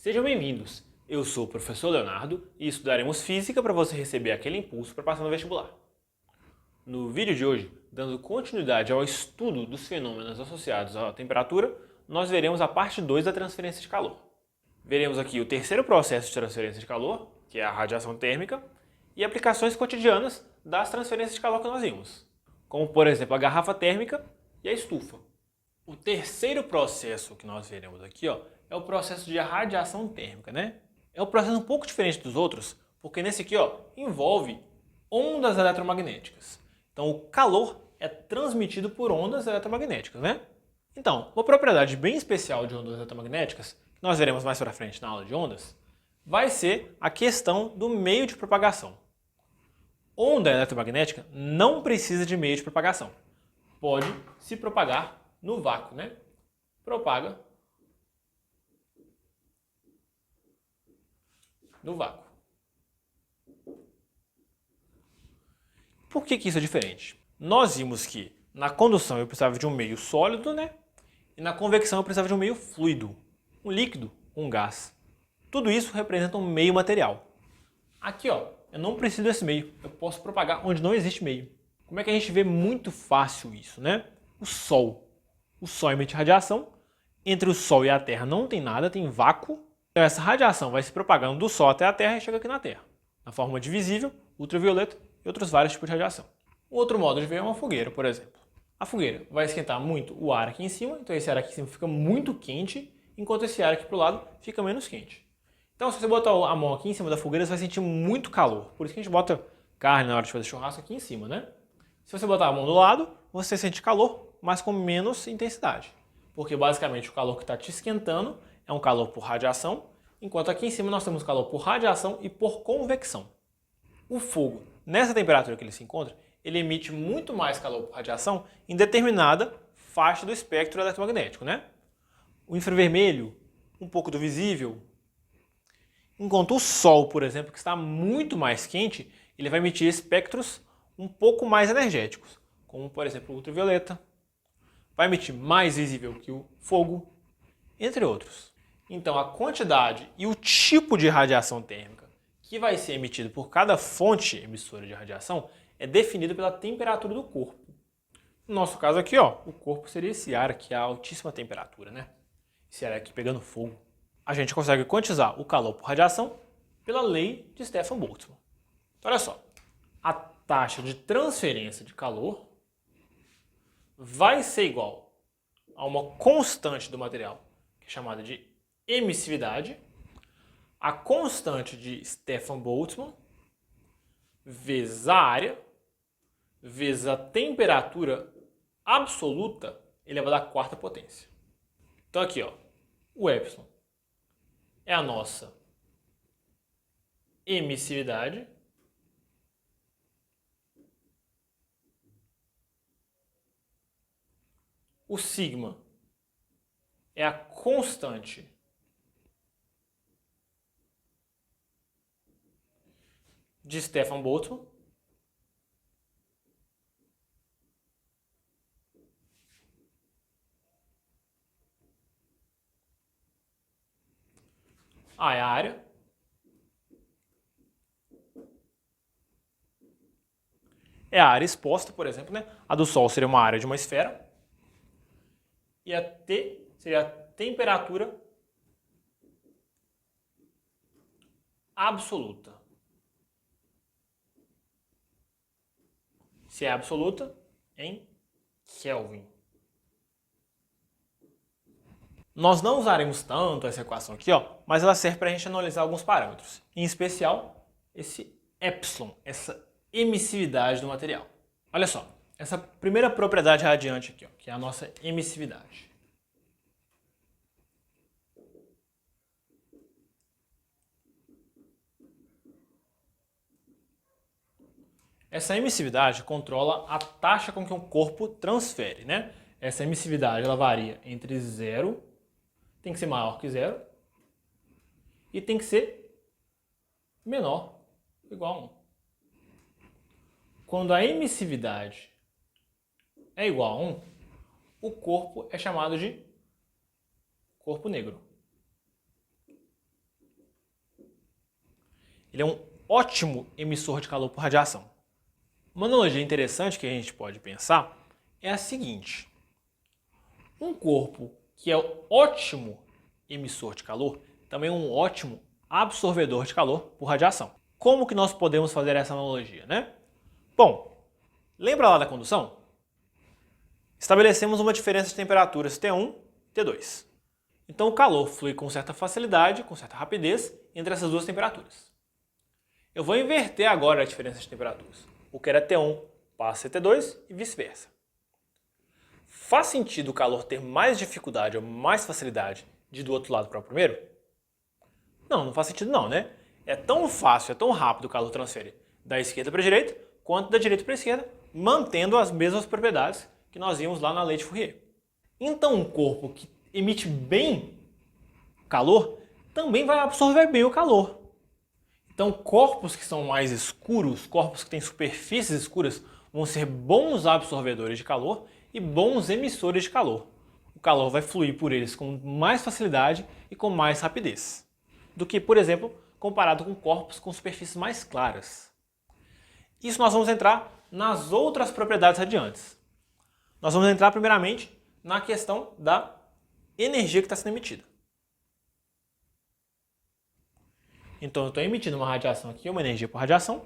Sejam bem-vindos! Eu sou o professor Leonardo e estudaremos Física para você receber aquele impulso para passar no vestibular. No vídeo de hoje, dando continuidade ao estudo dos fenômenos associados à temperatura, nós veremos a parte 2 da transferência de calor. Veremos aqui o terceiro processo de transferência de calor, que é a radiação térmica, e aplicações cotidianas das transferências de calor que nós vimos, como por exemplo a garrafa térmica e a estufa. O terceiro processo que nós veremos aqui é o processo de radiação térmica, né? É um processo um pouco diferente dos outros, porque nesse aqui envolve ondas eletromagnéticas. Então o calor é transmitido por ondas eletromagnéticas, né? Então, uma propriedade bem especial de ondas eletromagnéticas, que nós veremos mais para frente na aula de ondas, vai ser a questão do meio de propagação. Onda eletromagnética não precisa de meio de propagação. Pode se propagar no vácuo, né? Propaga no vácuo. Por que isso é diferente? Nós vimos que na condução eu precisava de um meio sólido, né? E na convecção eu precisava de um meio fluido, um líquido, um gás. Tudo isso representa um meio material. Aqui, eu não preciso desse meio. Eu posso propagar onde não existe meio. Como é que a gente vê muito fácil isso, né? O Sol. O Sol emite radiação. Entre o Sol e a Terra não tem nada, tem vácuo. Então essa radiação vai se propagando do Sol até a Terra e chega aqui na Terra, na forma de visível, ultravioleta e outros vários tipos de radiação. Um outro modo de ver é uma fogueira, por exemplo. A fogueira vai esquentar muito o ar aqui em cima, então esse ar aqui em cima fica muito quente, enquanto esse ar aqui pro lado fica menos quente. Então se você botar a mão aqui em cima da fogueira, você vai sentir muito calor. Por isso que a gente bota carne na hora de fazer churrasco aqui em cima, né? Se você botar a mão do lado, você sente calor, mas com menos intensidade. Porque basicamente o calor que está te esquentando é um calor por radiação, enquanto aqui em cima nós temos calor por radiação e por convecção. O fogo, nessa temperatura que ele se encontra, ele emite muito mais calor por radiação em determinada faixa do espectro eletromagnético, né? O infravermelho, um pouco do visível. Enquanto o Sol, por exemplo, que está muito mais quente, ele vai emitir espectros um pouco mais energéticos, como por exemplo o ultravioleta, vai emitir mais visível que o fogo, entre outros. Então a quantidade e o tipo de radiação térmica que vai ser emitido por cada fonte emissora de radiação é definido pela temperatura do corpo. No nosso caso aqui, o corpo seria esse ar aqui a altíssima temperatura, né? Esse ar aqui pegando fogo. A gente consegue quantizar o calor por radiação pela lei de Stefan Boltzmann. Então, olha só, a taxa de transferência de calor vai ser igual a uma constante do material, que é chamada de emissividade, a constante de Stefan Boltzmann, vezes a área, vezes a temperatura absoluta elevada à quarta potência. Então aqui, o epsilon é a nossa emissividade, o sigma é a constante de Stefan Boltzmann, A é a área, é a área exposta, por exemplo, né? A do Sol seria uma área de uma esfera, e a T seria a temperatura absoluta. Se é absoluta, em Kelvin. Nós não usaremos tanto essa equação aqui, mas ela serve para a gente analisar alguns parâmetros. Em especial, esse epsilon, essa emissividade do material. Olha só, essa primeira propriedade radiante aqui, que é a nossa emissividade. Essa emissividade controla a taxa com que um corpo transfere, né? Essa emissividade ela varia entre 0, tem que ser maior que 0, e tem que ser menor, igual a 1. Quando a emissividade é igual a 1, o corpo é chamado de corpo negro. Ele é um ótimo emissor de calor por radiação. Uma analogia interessante que a gente pode pensar é a seguinte. Um corpo que é ótimo emissor de calor também é um ótimo absorvedor de calor por radiação. Como que nós podemos fazer essa analogia, né? Bom, lembra lá da condução? Estabelecemos uma diferença de temperaturas T1 e T2. Então o calor flui com certa facilidade, com certa rapidez, entre essas duas temperaturas. Eu vou inverter agora a diferença de temperaturas. O que era T1 passa a ser T2 e vice-versa. Faz sentido o calor ter mais dificuldade ou mais facilidade de ir do outro lado para o primeiro? Não faz sentido não, né? É tão fácil, é tão rápido o calor transfere da esquerda para a direita, quanto da direita para a esquerda, mantendo as mesmas propriedades que nós vimos lá na lei de Fourier. Então um corpo que emite bem calor também vai absorver bem o calor. Então corpos que são mais escuros, corpos que têm superfícies escuras, vão ser bons absorvedores de calor e bons emissores de calor. O calor vai fluir por eles com mais facilidade e com mais rapidez do que, por exemplo, comparado com corpos com superfícies mais claras. Isso nós vamos entrar nas outras propriedades radiantes. Nós vamos entrar primeiramente na questão da energia que está sendo emitida. Então eu estou emitindo uma radiação aqui, uma energia por radiação.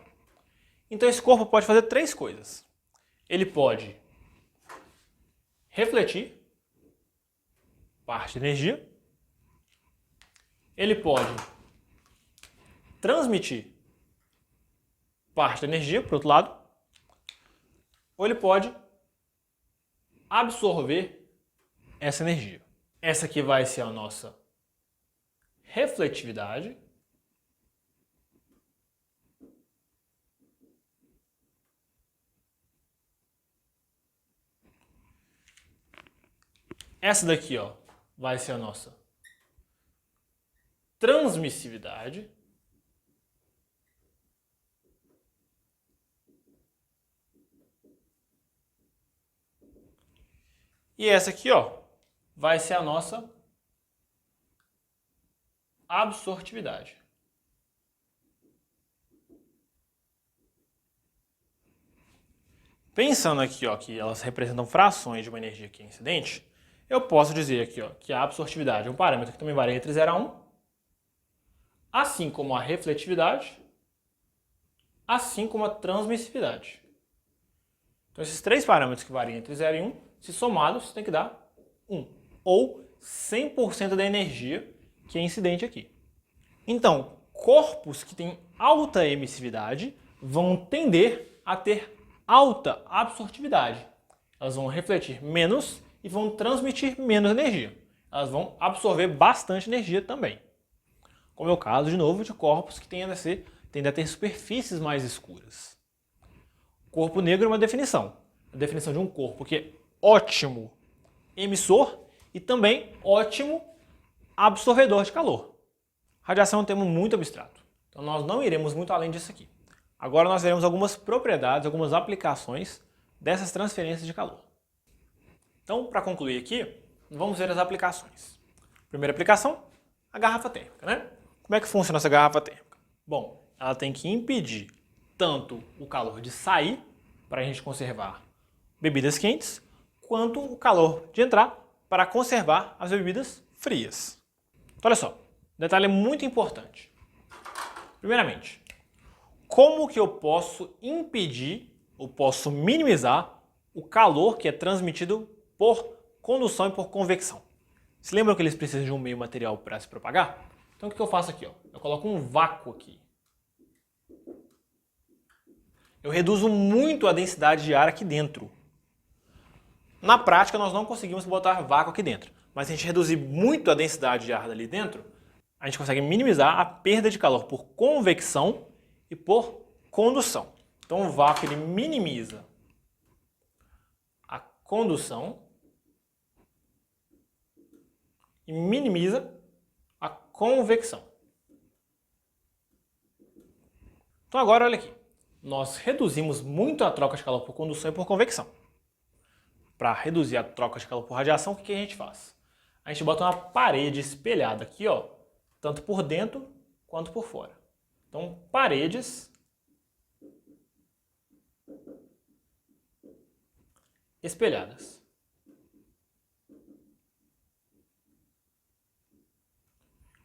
Então esse corpo pode fazer três coisas. Ele pode refletir parte da energia. Ele pode transmitir parte da energia para o outro lado. Ou ele pode absorver essa energia. Essa aqui vai ser a nossa refletividade. Essa daqui, ó, vai ser a nossa transmissividade. E essa aqui, ó, vai ser a nossa absortividade. Pensando aqui, ó, que elas representam frações de uma energia que é incidente, eu posso dizer aqui, ó, que a absortividade é um parâmetro que também varia entre 0 a 1, assim como a refletividade, assim como a transmissividade. Então esses três parâmetros que variam entre 0 e 1, se somados, tem que dar 1, ou 100% da energia que é incidente aqui. Então, corpos que têm alta emissividade vão tender a ter alta absortividade. Elas vão refletir menos e vão transmitir menos energia. Elas vão absorver bastante energia também. Como é o caso, de novo, de corpos que tendem a ter superfícies mais escuras. Corpo negro é uma definição. A definição de um corpo que é ótimo emissor e também ótimo absorvedor de calor. Radiação é um termo muito abstrato, então nós não iremos muito além disso aqui. Agora nós veremos algumas propriedades, algumas aplicações dessas transferências de calor. Então, para concluir aqui, vamos ver as aplicações. Primeira aplicação, a garrafa térmica, né? Como é que funciona essa garrafa térmica? Bom, ela tem que impedir tanto o calor de sair, para a gente conservar bebidas quentes, quanto o calor de entrar para conservar as bebidas frias. Então, olha só, detalhe muito importante. Primeiramente, como que eu posso impedir ou posso minimizar o calor que é transmitido por condução e por convecção? Se lembram que eles precisam de um meio material para se propagar? Então o que eu faço aqui? Ó? Eu coloco um vácuo aqui. Eu reduzo muito a densidade de ar aqui dentro. Na prática, nós não conseguimos botar vácuo aqui dentro. Mas se a gente reduzir muito a densidade de ar ali dentro, a gente consegue minimizar a perda de calor por convecção e por condução. Então o vácuo ele minimiza a condução e minimiza a convecção. Então agora olha aqui. Nós reduzimos muito a troca de calor por condução e por convecção. Para reduzir a troca de calor por radiação, o que a gente faz? A gente bota uma parede espelhada aqui, ó, tanto por dentro quanto por fora. Então, paredes espelhadas.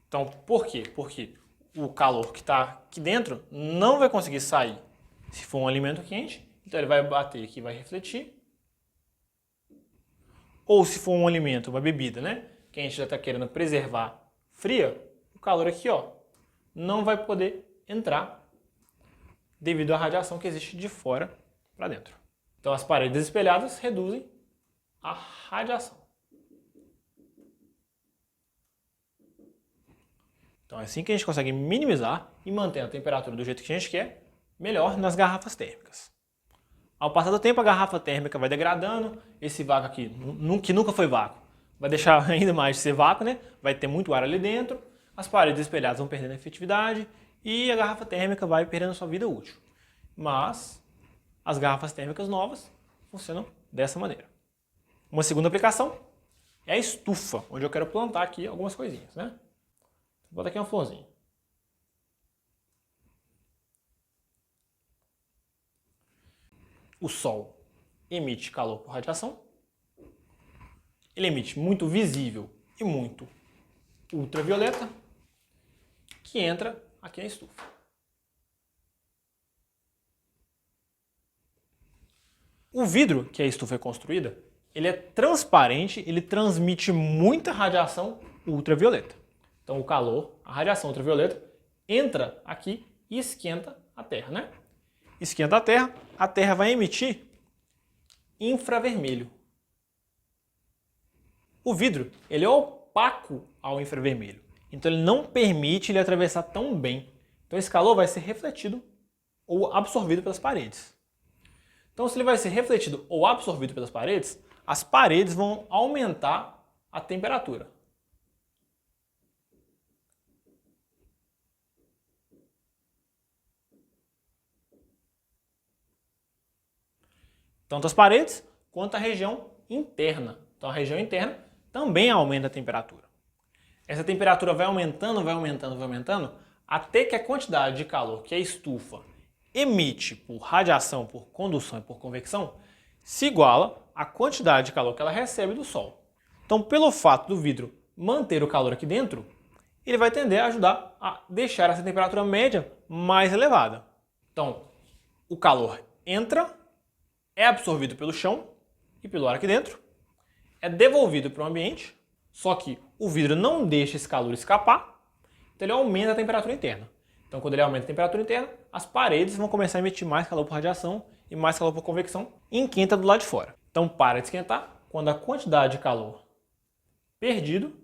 Então, por quê? Porque o calor que está aqui dentro não vai conseguir sair se for um alimento quente, então ele vai bater aqui e vai refletir. Ou se for um alimento, uma bebida, né, que a gente já está querendo preservar fria, o calor aqui, ó, não vai poder entrar devido à radiação que existe de fora para dentro. Então as paredes espelhadas reduzem a radiação. Então é assim que a gente consegue minimizar e manter a temperatura do jeito que a gente quer, melhor nas garrafas térmicas. Ao passar do tempo, a garrafa térmica vai degradando, esse vácuo aqui, que nunca foi vácuo, vai deixar ainda mais de ser vácuo, né? Vai ter muito ar ali dentro, as paredes espelhadas vão perdendo a efetividade e a garrafa térmica vai perdendo sua vida útil. Mas as garrafas térmicas novas funcionam dessa maneira. Uma segunda aplicação é a estufa, onde eu quero plantar aqui algumas coisinhas, né? Vou botar aqui uma florzinha. O Sol emite calor por radiação. Ele emite muito visível e muito ultravioleta, que entra aqui na estufa. O vidro que a estufa é construída, ele é transparente, ele transmite muita radiação ultravioleta. Então o calor, a radiação ultravioleta, entra aqui e esquenta a Terra, né? Esquenta a Terra vai emitir infravermelho. O vidro, ele é opaco ao infravermelho, então ele não permite ele atravessar tão bem. Então esse calor vai ser refletido ou absorvido pelas paredes. Então se ele vai ser refletido ou absorvido pelas paredes, as paredes vão aumentar a temperatura. Tanto as paredes quanto a região interna. Então a região interna também aumenta a temperatura. Essa temperatura vai aumentando, vai aumentando, vai aumentando, até que a quantidade de calor que a estufa emite por radiação, por condução e por convecção se iguala à quantidade de calor que ela recebe do Sol. Então, pelo fato do vidro manter o calor aqui dentro, ele vai tender a ajudar a deixar essa temperatura média mais elevada. Então, o calor entra, é absorvido pelo chão e pelo ar aqui dentro, é devolvido para o ambiente, só que o vidro não deixa esse calor escapar, então ele aumenta a temperatura interna. Então quando ele aumenta a temperatura interna, as paredes vão começar a emitir mais calor por radiação e mais calor por convecção e esquenta do lado de fora. Então para de esquentar quando a quantidade de calor perdido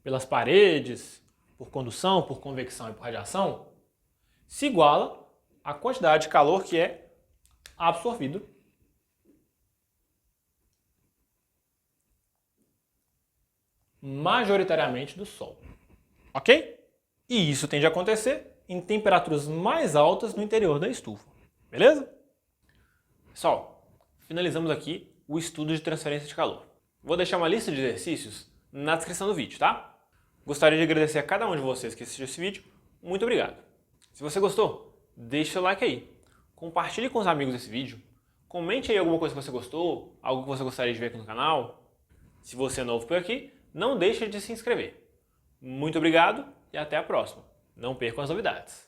pelas paredes, por condução, por convecção e por radiação, se iguala à quantidade de calor que é absorvido majoritariamente do Sol. Ok? E isso tende a acontecer em temperaturas mais altas no interior da estufa. Beleza? Pessoal, finalizamos aqui o estudo de transferência de calor. Vou deixar uma lista de exercícios na descrição do vídeo, tá? Gostaria de agradecer a cada um de vocês que assistiu esse vídeo. Muito obrigado. Se você gostou, deixe seu like aí. Compartilhe com os amigos esse vídeo. Comente aí alguma coisa que você gostou, algo que você gostaria de ver aqui no canal. Se você é novo por aqui, não deixe de se inscrever. Muito obrigado e até a próxima. Não percam as novidades.